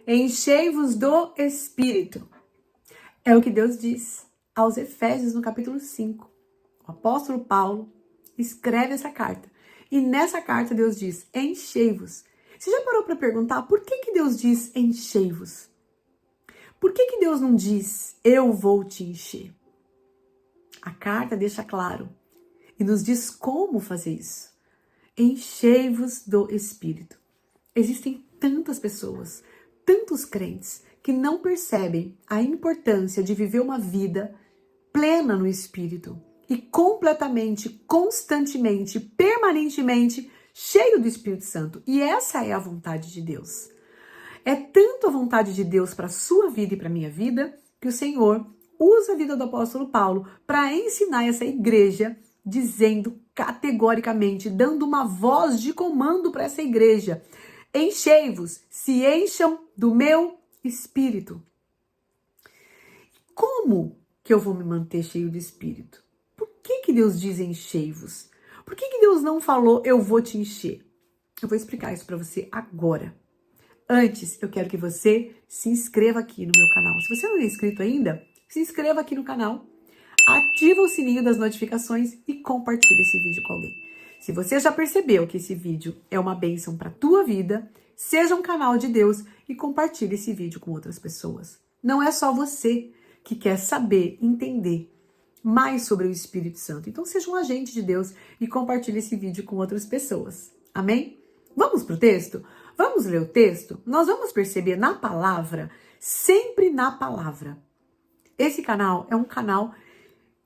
Enchei-vos do Espírito. É o que Deus diz aos Efésios no capítulo 5. O apóstolo Paulo escreve essa carta. E nessa carta Deus diz, enchei-vos. Você já parou para perguntar por que Deus diz enchei-vos? Por que Deus não diz eu vou te encher? A carta deixa claro e nos diz como fazer isso. Enchei-vos do Espírito. Existem tantas pessoas, tantos crentes que não percebem a importância de viver uma vida plena no Espírito e completamente, constantemente, permanentemente cheio do Espírito Santo. E essa é a vontade de Deus. É tanto a vontade de Deus para a sua vida e para a minha vida que o Senhor usa a vida do apóstolo Paulo para ensinar essa igreja, dizendo categoricamente, dando uma voz de comando para essa igreja. Enchei-vos, se encham do meu Espírito. Como que eu vou me manter cheio de Espírito? Por que Deus diz enchei-vos? Por que Deus não falou eu vou te encher? Eu vou explicar isso para você agora. Antes, eu quero que você se inscreva aqui no meu canal. Se você não é inscrito ainda, se inscreva aqui no canal, ativa o sininho das notificações e compartilhe esse vídeo com alguém. Se você já percebeu que esse vídeo é uma bênção para a tua vida, seja um canal de Deus e compartilhe esse vídeo com outras pessoas. Não é só você que quer saber, entender mais sobre o Espírito Santo. Então seja um agente de Deus e compartilhe esse vídeo com outras pessoas. Amém? Vamos para o texto? Vamos ler o texto? Nós vamos perceber na palavra, sempre na palavra. Esse canal é um canal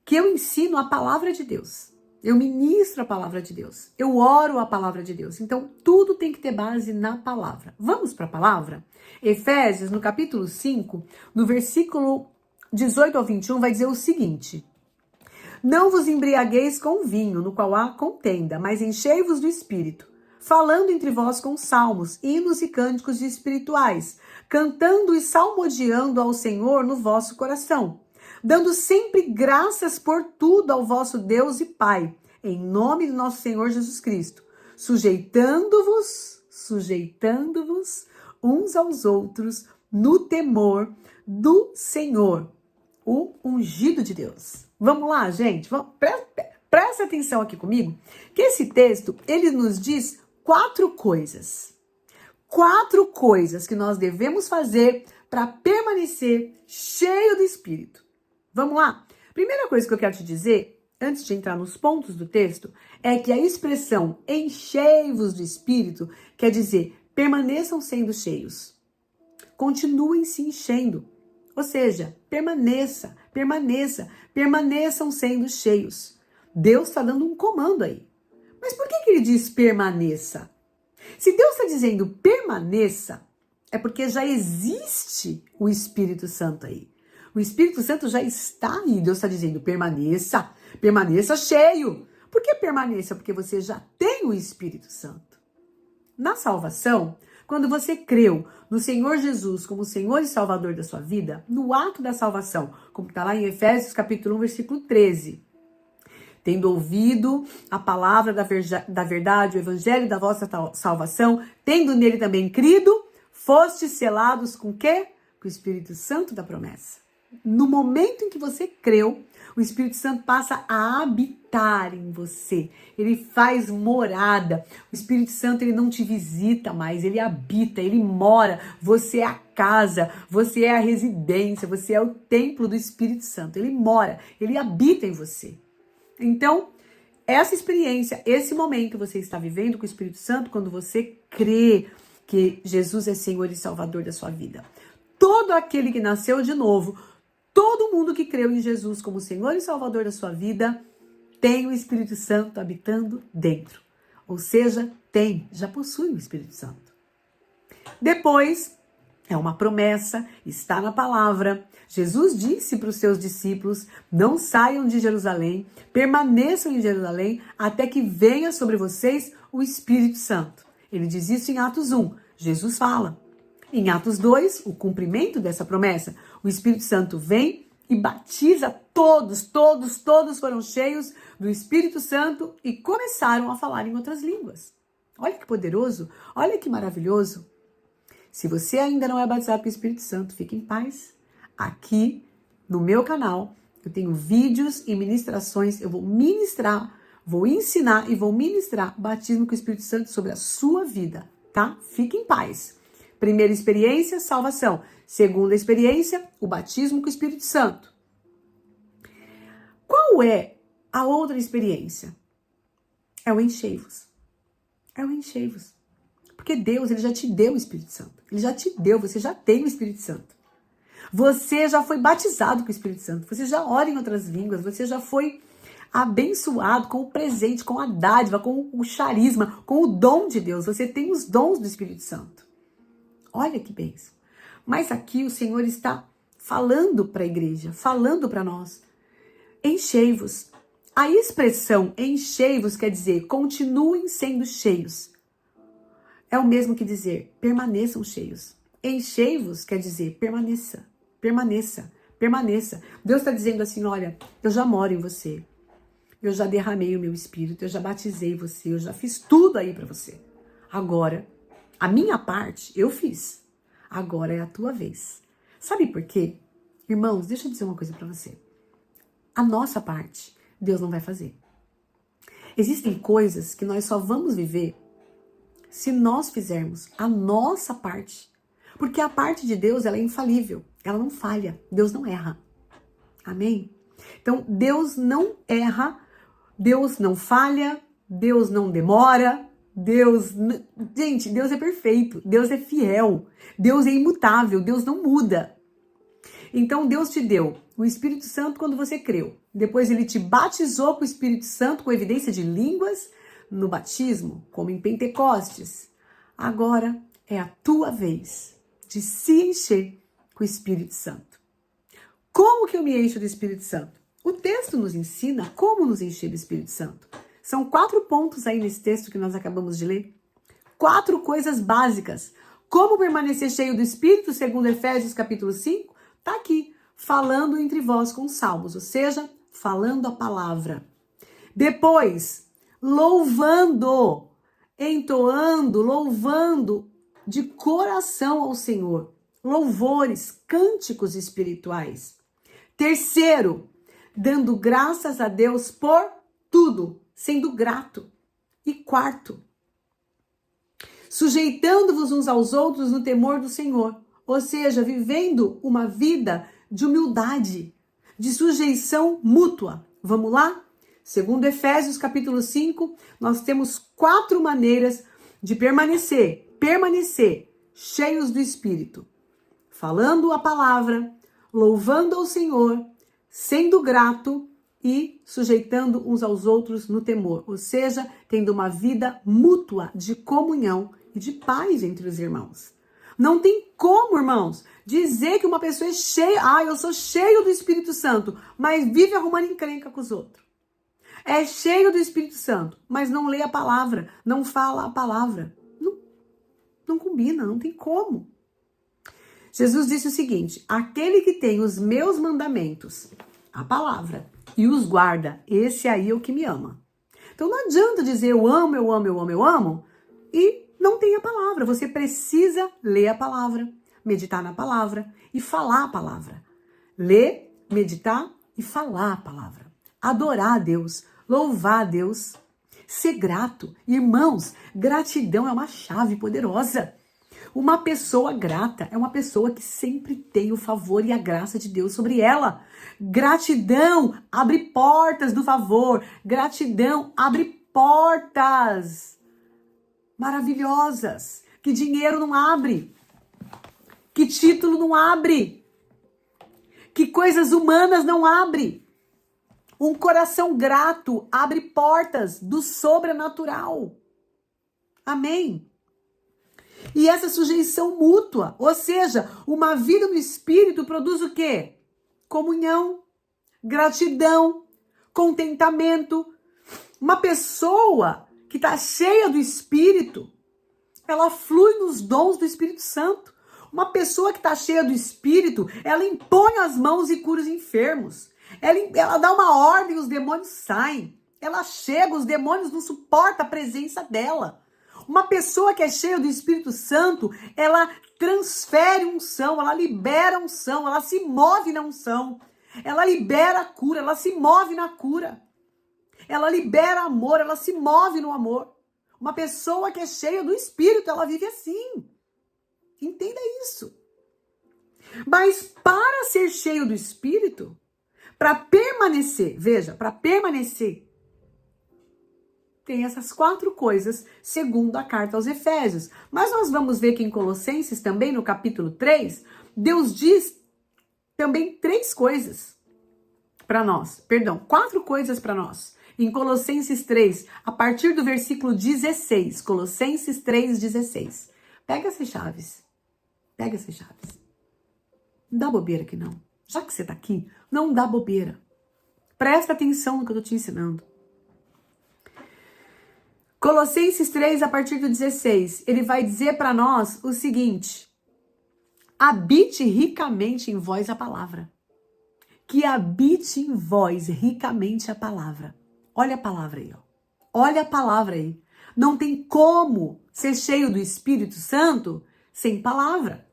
que eu ensino a palavra de Deus. Eu ministro a palavra de Deus. Eu oro a palavra de Deus. Então, tudo tem que ter base na palavra. Vamos para a palavra? Efésios, no capítulo 5, no versículo 18 ao 21, vai dizer o seguinte: não vos embriagueis com vinho, no qual há contenda, mas enchei-vos do Espírito, falando entre vós com salmos, hinos e cânticos espirituais, cantando e salmodiando ao Senhor no vosso coração, dando sempre graças por tudo ao vosso Deus e Pai, em nome do nosso Senhor Jesus Cristo, sujeitando-vos uns aos outros no temor do Senhor, o ungido de Deus. Vamos lá, gente? Presta atenção aqui comigo, que esse texto, ele nos diz quatro coisas que nós devemos fazer para permanecer cheio do Espírito. Vamos lá? Primeira coisa que eu quero te dizer, antes de entrar nos pontos do texto, é que a expressão enchei-vos do Espírito quer dizer permaneçam sendo cheios. Continuem se enchendo. Ou seja, permaneçam sendo cheios. Deus está dando um comando aí. Mas por que ele diz permaneça? Se Deus está dizendo permaneça, é porque já existe o Espírito Santo aí. O Espírito Santo já está aí. Deus está dizendo permaneça cheio. Por que permaneça? Porque você já tem o Espírito Santo. Na salvação, quando você creu no Senhor Jesus como Senhor e Salvador da sua vida, no ato da salvação, como está lá em Efésios capítulo 1, versículo 13, tendo ouvido a palavra da verdade, o evangelho da vossa salvação, tendo nele também crido, fostes selados com o quê? Com o Espírito Santo da promessa. No momento em que você creu, o Espírito Santo passa a habitar em você. Ele faz morada. O Espírito Santo, ele não te visita mais, ele habita, ele mora. Você é a casa, você é a residência, você é o templo do Espírito Santo. Ele mora, ele habita em você. Então, essa experiência, esse momento que você está vivendo com o Espírito Santo, quando você crê que Jesus é Senhor e Salvador da sua vida. Todo aquele que nasceu de novo, todo mundo que creu em Jesus como Senhor e Salvador da sua vida, tem o Espírito Santo habitando dentro. Ou seja, já possui o Espírito Santo. Depois, é uma promessa, está na palavra. Jesus disse para os seus discípulos, não saiam de Jerusalém, permaneçam em Jerusalém, até que venha sobre vocês o Espírito Santo. Ele diz isso em Atos 1, Jesus fala. Em Atos 2, o cumprimento dessa promessa, o Espírito Santo vem e batiza todos foram cheios do Espírito Santo e começaram a falar em outras línguas. Olha que poderoso, olha que maravilhoso. Se você ainda não é batizado com o Espírito Santo, fique em paz. Aqui no meu canal, eu tenho vídeos e ministrações, eu vou ministrar, vou ensinar e vou ministrar batismo com o Espírito Santo sobre a sua vida, tá? Fique em paz. Primeira experiência, salvação. Segunda experiência, o batismo com o Espírito Santo. Qual é a outra experiência? É o enchei-vos. É o enchei-vos. Porque Deus, ele já te deu o Espírito Santo. Ele já te deu, você já tem o Espírito Santo. Você já foi batizado com o Espírito Santo. Você já ora em outras línguas. Você já foi abençoado com o presente, com a dádiva, com o charisma, com o dom de Deus. Você tem os dons do Espírito Santo. Olha que bênção. Mas aqui o Senhor está falando para a igreja, falando para nós. Enchei-vos. A expressão enchei-vos quer dizer continuem sendo cheios. É o mesmo que dizer permaneçam cheios. Enchei-vos quer dizer permaneça, permaneça, permaneça. Deus está dizendo assim, olha, eu já moro em você. Eu já derramei o meu espírito, eu já batizei você, eu já fiz tudo aí para você. Agora, a minha parte eu fiz. Agora é a tua vez. Sabe por quê? Irmãos, deixa eu dizer uma coisa para você. A nossa parte, Deus não vai fazer. Existem coisas que nós só vamos viver se nós fizermos a nossa parte. Porque a parte de Deus, ela é infalível. Ela não falha. Deus não erra. Amém? Então, Deus não erra. Deus não falha. Deus não demora. Gente, Deus é perfeito. Deus é fiel. Deus é imutável. Deus não muda. Então, Deus te deu o Espírito Santo quando você creu. Depois ele te batizou com o Espírito Santo com evidência de línguas no batismo, como em Pentecostes. Agora é a tua vez de se encher com o Espírito Santo. Como que eu me encho do Espírito Santo? O texto nos ensina como nos encher do Espírito Santo. São 4 pontos aí nesse texto que nós acabamos de ler. 4 coisas básicas. Como permanecer cheio do Espírito, segundo Efésios capítulo 5, tá aqui, falando entre vós com salmos, ou seja, falando a palavra. Depois, louvando, entoando, louvando de coração ao Senhor. Louvores, cânticos espirituais. Terceiro, dando graças a Deus por tudo, sendo grato. E quarto, sujeitando-vos uns aos outros no temor do Senhor. Ou seja, vivendo uma vida de humildade, de sujeição mútua. Vamos lá? Segundo Efésios capítulo 5, nós temos 4 maneiras de permanecer cheios do Espírito. Falando a palavra, louvando ao Senhor, sendo grato e sujeitando uns aos outros no temor. Ou seja, tendo uma vida mútua de comunhão e de paz entre os irmãos. Não tem como, irmãos, dizer que uma pessoa é cheia, eu sou cheio do Espírito Santo, mas vive arrumando encrenca com os outros. É cheio do Espírito Santo, mas não lê a palavra, não fala a palavra. Não combina, não tem como. Jesus disse o seguinte, aquele que tem os meus mandamentos, a palavra, e os guarda, esse aí é o que me ama. Então não adianta dizer eu amo, eu amo, eu amo, eu amo, e não tem a palavra. Você precisa ler a palavra, meditar na palavra e falar a palavra. Ler, meditar e falar a palavra. Adorar a Deus, louvar a Deus, ser grato. Irmãos, gratidão é uma chave poderosa. Uma pessoa grata é uma pessoa que sempre tem o favor e a graça de Deus sobre ela. Gratidão abre portas do favor. Gratidão abre portas maravilhosas que dinheiro não abre, que título não abre, que coisas humanas não abre. Um coração grato abre portas do sobrenatural. Amém? E essa sujeição mútua, ou seja, uma vida no Espírito produz o quê? Comunhão, gratidão, contentamento. Uma pessoa que está cheia do Espírito, ela flui nos dons do Espírito Santo. Uma pessoa que está cheia do Espírito, ela impõe as mãos e cura os enfermos. Ela dá uma ordem, os demônios saem. Ela chega, os demônios não suportam a presença dela. Uma pessoa que é cheia do Espírito Santo, ela transfere unção, ela libera unção, ela se move na unção. Ela libera a cura, ela se move na cura. Ela libera amor, ela se move no amor. Uma pessoa que é cheia do Espírito, ela vive assim. Entenda isso. Mas para ser cheio do Espírito, para permanecer, veja, para permanecer, tem essas 4 coisas, segundo a carta aos Efésios. Mas nós vamos ver que em Colossenses, também no capítulo 3, Deus diz também 3 coisas para nós. Perdão, 4 coisas para nós. Em Colossenses 3, a partir do versículo 16. Colossenses 3, 16. Pega essas chaves. Pega essas chaves. Não dá bobeira aqui não. Já que você tá aqui, não dá bobeira. Presta atenção no que eu tô te ensinando. Colossenses 3, a partir do 16, ele vai dizer para nós o seguinte: habite ricamente em vós a palavra. Que habite em vós ricamente a palavra. Olha a palavra aí, ó. Olha a palavra aí. Não tem como ser cheio do Espírito Santo sem palavra.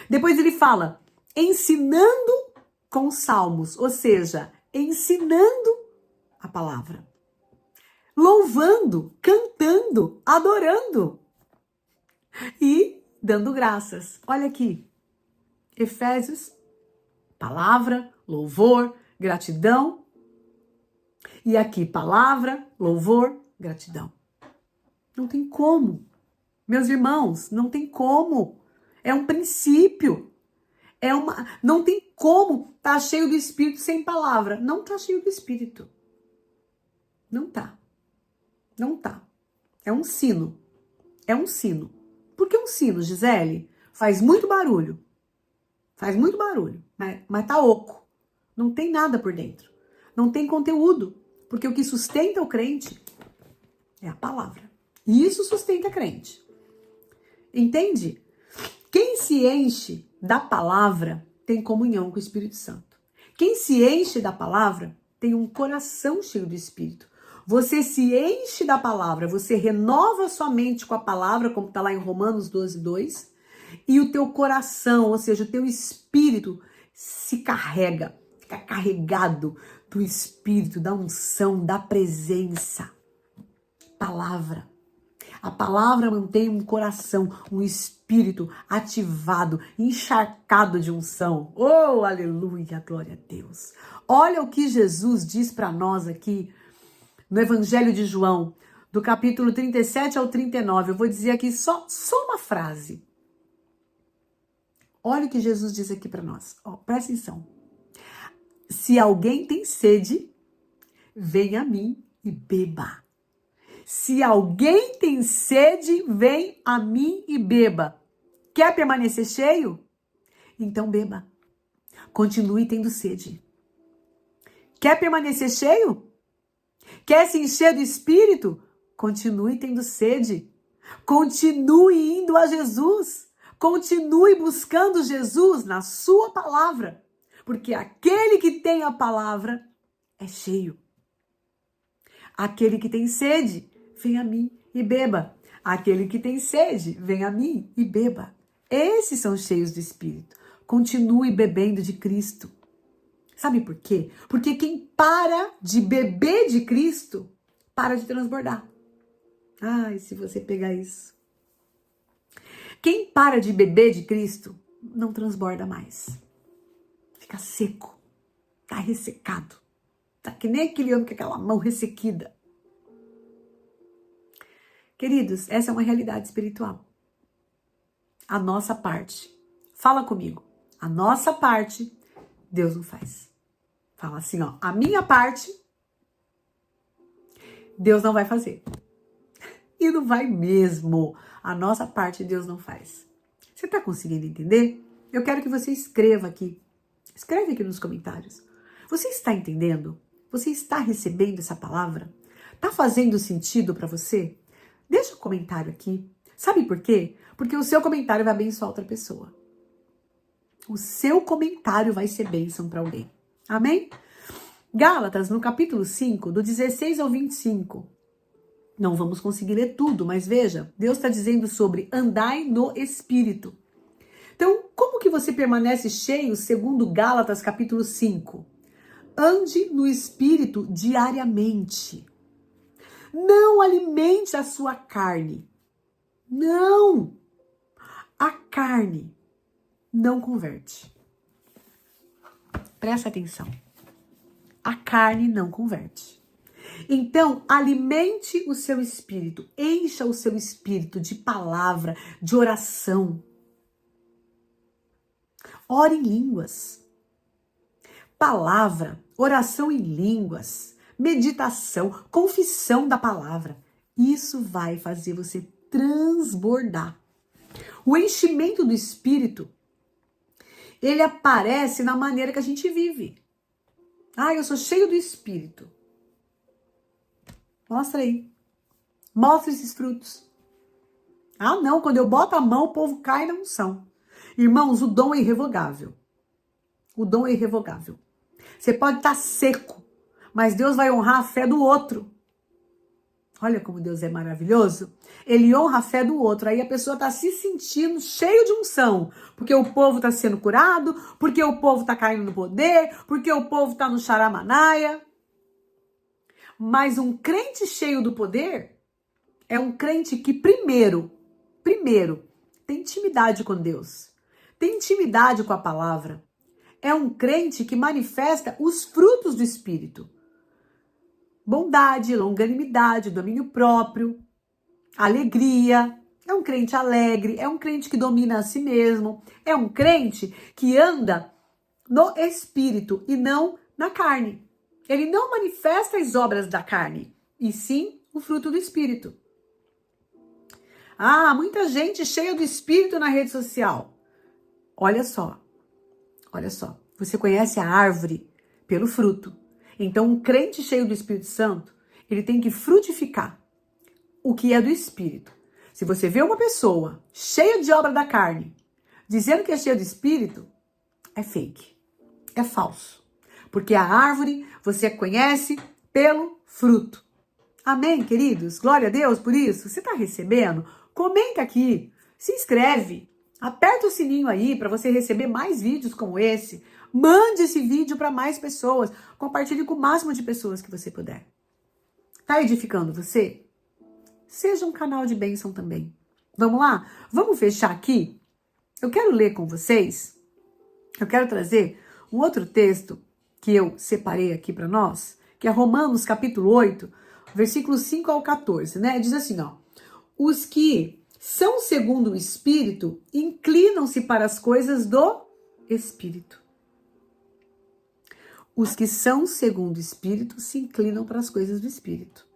Depois ele fala, ensinando com salmos, ou seja, ensinando a palavra. Louvando, cantando, adorando e dando graças. Olha aqui, Efésios, palavra, louvor, gratidão. E aqui, palavra, louvor, gratidão. Não tem como. Meus irmãos, não tem como. É um princípio. Não tem como estar cheio do Espírito sem palavra. Não está cheio do Espírito. Não tá. Não tá. É um sino. É um sino. Por que um sino, Gisele? Faz muito barulho. Faz muito barulho. Mas tá oco. Não tem nada por dentro. Não tem conteúdo. Porque o que sustenta o crente é a palavra. E isso sustenta a crente. Entende? Quem se enche da palavra tem comunhão com o Espírito Santo. Quem se enche da palavra tem um coração cheio do Espírito. Você se enche da palavra, você renova sua mente com a palavra, como está lá em Romanos 12, 2, e o teu coração, ou seja, o teu espírito se carrega, fica carregado do Espírito, da unção, da presença. Palavra. A palavra mantém um coração, um espírito ativado, encharcado de unção. Oh, aleluia, glória a Deus. Olha o que Jesus diz para nós aqui no Evangelho de João, do capítulo 37 ao 39. Eu vou dizer aqui só uma frase. Olha o que Jesus diz aqui para nós. Oh, presta atenção. Se alguém tem sede, venha a mim e beba. Se alguém tem sede, vem a mim e beba. Quer permanecer cheio? Então beba. Continue tendo sede. Quer permanecer cheio? Quer se encher do Espírito? Continue tendo sede. Continue indo a Jesus. Continue buscando Jesus na sua palavra. Porque aquele que tem a palavra é cheio. Aquele que tem sede, vem a mim e beba. Aquele que tem sede, vem a mim e beba. Esses são cheios do Espírito. Continue bebendo de Cristo. Sabe por quê? Porque quem para de beber de Cristo, para de transbordar. Ai, se você pegar isso. Quem para de beber de Cristo, não transborda mais. Fica seco. Tá ressecado. Tá que nem aquele homem com aquela mão ressequida. Queridos, essa é uma realidade espiritual. A nossa parte. Fala comigo. A nossa parte, Deus não faz. Fala assim, ó. A minha parte, Deus não vai fazer. E não vai mesmo. A nossa parte, Deus não faz. Você tá conseguindo entender? Eu quero que você escreva aqui. Escreve aqui nos comentários. Você está entendendo? Você está recebendo essa palavra? Tá fazendo sentido para você? Deixa um comentário aqui. Sabe por quê? Porque o seu comentário vai abençoar outra pessoa. O seu comentário vai ser bênção para alguém. Amém? Gálatas, no capítulo 5, do 16 ao 25. Não vamos conseguir ler tudo, mas veja, Deus está dizendo sobre andai no Espírito. Então, como que você permanece cheio, segundo Gálatas capítulo 5? Ande no Espírito diariamente. Não alimente a sua carne. Não! A carne não converte. Presta atenção. A carne não converte. Então, alimente o seu espírito, encha o seu espírito de palavra, de oração. Ore em línguas. Palavra, oração em línguas, meditação, confissão da palavra. Isso vai fazer você transbordar. O enchimento do espírito, ele aparece na maneira que a gente vive. Ah, eu sou cheio do espírito. Mostra aí. Mostra esses frutos. Ah, não, quando eu boto a mão, o povo cai na unção. Irmãos, o dom é irrevogável. O dom é irrevogável. Você pode estar seco, mas Deus vai honrar a fé do outro. Olha como Deus é maravilhoso. Ele honra a fé do outro. Aí a pessoa está se sentindo cheio de unção. Porque o povo está sendo curado, porque o povo está caindo no poder, porque o povo está no xaramanaia. Mas um crente cheio do poder é um crente que primeiro, tem intimidade com Deus. Tem intimidade com a palavra. É um crente que manifesta os frutos do Espírito. Bondade, longanimidade, domínio próprio, alegria. É um crente alegre, é um crente que domina a si mesmo. É um crente que anda no Espírito e não na carne. Ele não manifesta as obras da carne, e sim o fruto do Espírito. Ah, muita gente cheia do Espírito na rede social. Olha só. Você conhece a árvore pelo fruto. Então, um crente cheio do Espírito Santo, ele tem que frutificar o que é do Espírito. Se você vê uma pessoa cheia de obra da carne, dizendo que é cheia do Espírito, é fake, é falso. Porque a árvore você conhece pelo fruto. Amém, queridos? Glória a Deus por isso. Você está recebendo? Comenta aqui, se inscreve, aperta o sininho aí para você receber mais vídeos como esse. Mande esse vídeo para mais pessoas. Compartilhe com o máximo de pessoas que você puder. Tá edificando você? Seja um canal de bênção também. Vamos lá? Vamos fechar aqui? Eu quero ler com vocês. Eu quero trazer um outro texto que eu separei aqui para nós, que é Romanos capítulo 8, versículos 5 ao 14, né? Diz assim, ó. Os que são segundo o Espírito inclinam-se para as coisas do Espírito. Os que são segundo o Espírito se inclinam para as coisas do Espírito.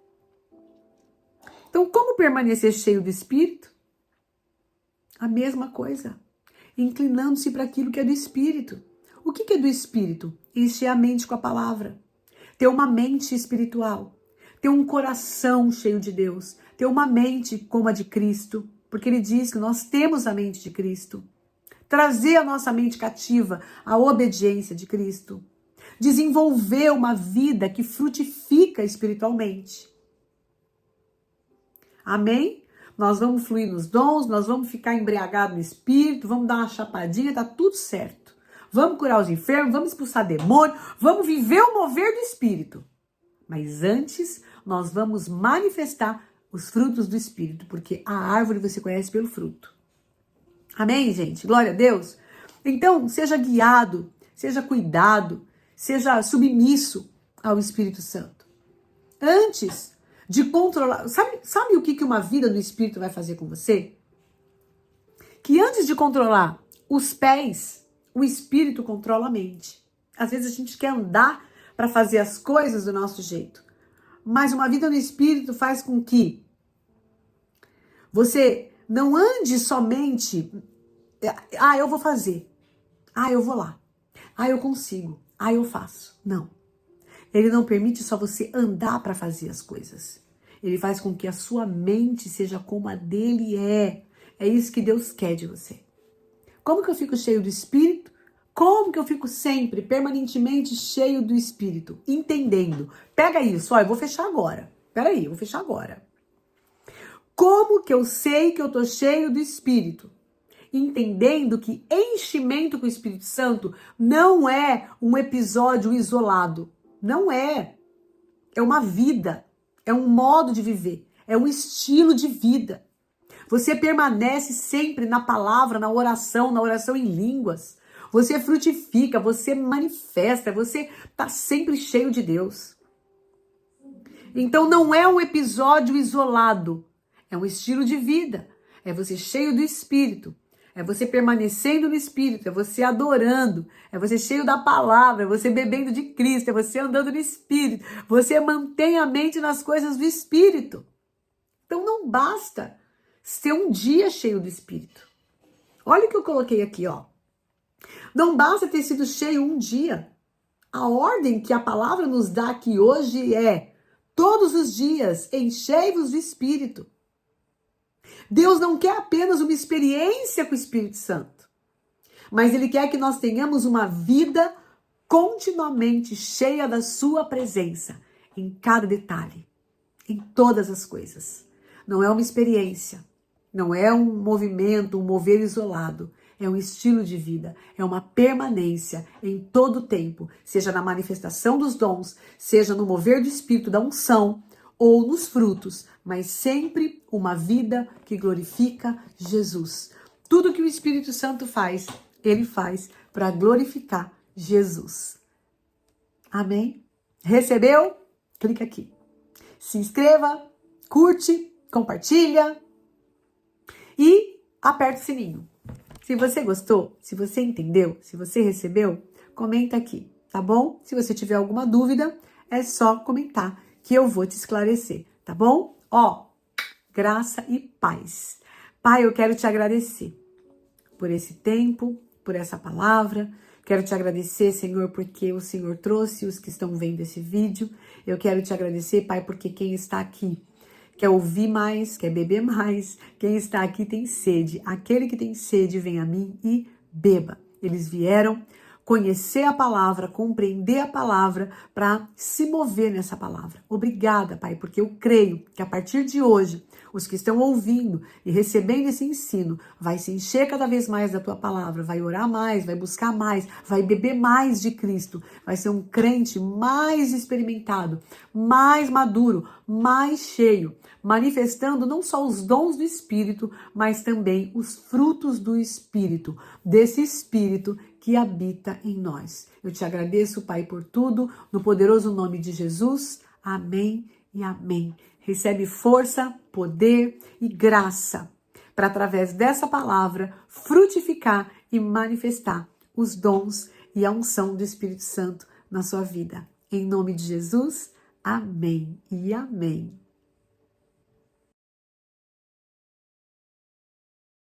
Então, como permanecer cheio do Espírito? A mesma coisa. Inclinando-se para aquilo que é do Espírito. O que é do Espírito? Encher a mente com a palavra. Ter uma mente espiritual. Ter um coração cheio de Deus. Ter uma mente como a de Cristo. Porque ele diz que nós temos a mente de Cristo. Trazer a nossa mente cativa à obediência de Cristo. Desenvolver uma vida que frutifica espiritualmente. Amém? Nós vamos fluir nos dons, nós vamos ficar embriagados no espírito, vamos dar uma chapadinha, tá tudo certo. Vamos curar os enfermos, vamos expulsar demônio, vamos viver o mover do espírito. Mas antes, nós vamos manifestar os frutos do espírito, porque a árvore você conhece pelo fruto. Amém, gente? Glória a Deus. Então, seja guiado, seja cuidado, seja submisso ao Espírito Santo. Antes de controlar... Sabe o que uma vida no Espírito vai fazer com você? Que antes de controlar os pés, o Espírito controla a mente. Às vezes a gente quer andar para fazer as coisas do nosso jeito. Mas uma vida no Espírito faz com que você não ande somente... Ah, eu vou fazer. Ah, eu vou lá. Ah, eu consigo. Ah, eu faço. Não. Ele não permite só você andar para fazer as coisas. Ele faz com que a sua mente seja como a dele é. É isso que Deus quer de você. Como que eu fico cheio do Espírito? Como que eu fico sempre, permanentemente cheio do Espírito? Entendendo. Pega isso. Ó, eu vou fechar agora. Peraí, eu vou fechar agora. Como que eu sei que eu tô cheio do Espírito? Entendendo que enchimento com o Espírito Santo não é um episódio isolado. Não é. É uma vida. É um modo de viver. É um estilo de vida. Você permanece sempre na palavra, na oração em línguas. Você frutifica, você manifesta, você está sempre cheio de Deus. Então não é um episódio isolado, é um estilo de vida. É você cheio do Espírito, é você permanecendo no Espírito, é você adorando, é você cheio da palavra, é você bebendo de Cristo, é você andando no Espírito. Você mantém a mente nas coisas do Espírito. Então não basta ser um dia cheio do Espírito. Olha o que eu coloquei aqui, ó. Não basta ter sido cheio um dia. A ordem que a palavra nos dá aqui hoje é: todos os dias enchei-vos do Espírito. Deus não quer apenas uma experiência com o Espírito Santo, mas Ele quer que nós tenhamos uma vida continuamente cheia da sua presença, em cada detalhe, em todas as coisas. Não é uma experiência, não é um movimento, um mover isolado. É um estilo de vida, é uma permanência em todo o tempo, seja na manifestação dos dons, seja no mover do Espírito, da unção, ou nos frutos, mas sempre uma vida que glorifica Jesus. Tudo que o Espírito Santo faz, ele faz para glorificar Jesus. Amém? Recebeu? Clica aqui. Se inscreva, curte, compartilha e aperta o sininho. Se você gostou, se você entendeu, se você recebeu, comenta aqui, tá bom? Se você tiver alguma dúvida, é só comentar que eu vou te esclarecer, tá bom? Ó, graça e paz. Pai, eu quero te agradecer por esse tempo, por essa palavra. Quero te agradecer, Senhor, porque o Senhor trouxe os que estão vendo esse vídeo. Eu quero te agradecer, Pai, porque quem está aqui quer ouvir mais, quer beber mais. Quem está aqui tem sede. Aquele que tem sede, vem a mim e beba. Eles vieram conhecer a palavra, compreender a palavra, para se mover nessa palavra. Obrigada, Pai, porque eu creio que a partir de hoje, os que estão ouvindo e recebendo esse ensino, vai se encher cada vez mais da tua palavra, vai orar mais, vai buscar mais, vai beber mais de Cristo, vai ser um crente mais experimentado, mais maduro, mais cheio, manifestando não só os dons do Espírito, mas também os frutos do Espírito, desse Espírito que habita em nós. Eu te agradeço, Pai, por tudo, no poderoso nome de Jesus. Amém e amém. Recebe força, poder e graça para, através dessa palavra, frutificar e manifestar os dons e a unção do Espírito Santo na sua vida. Em nome de Jesus, amém e amém.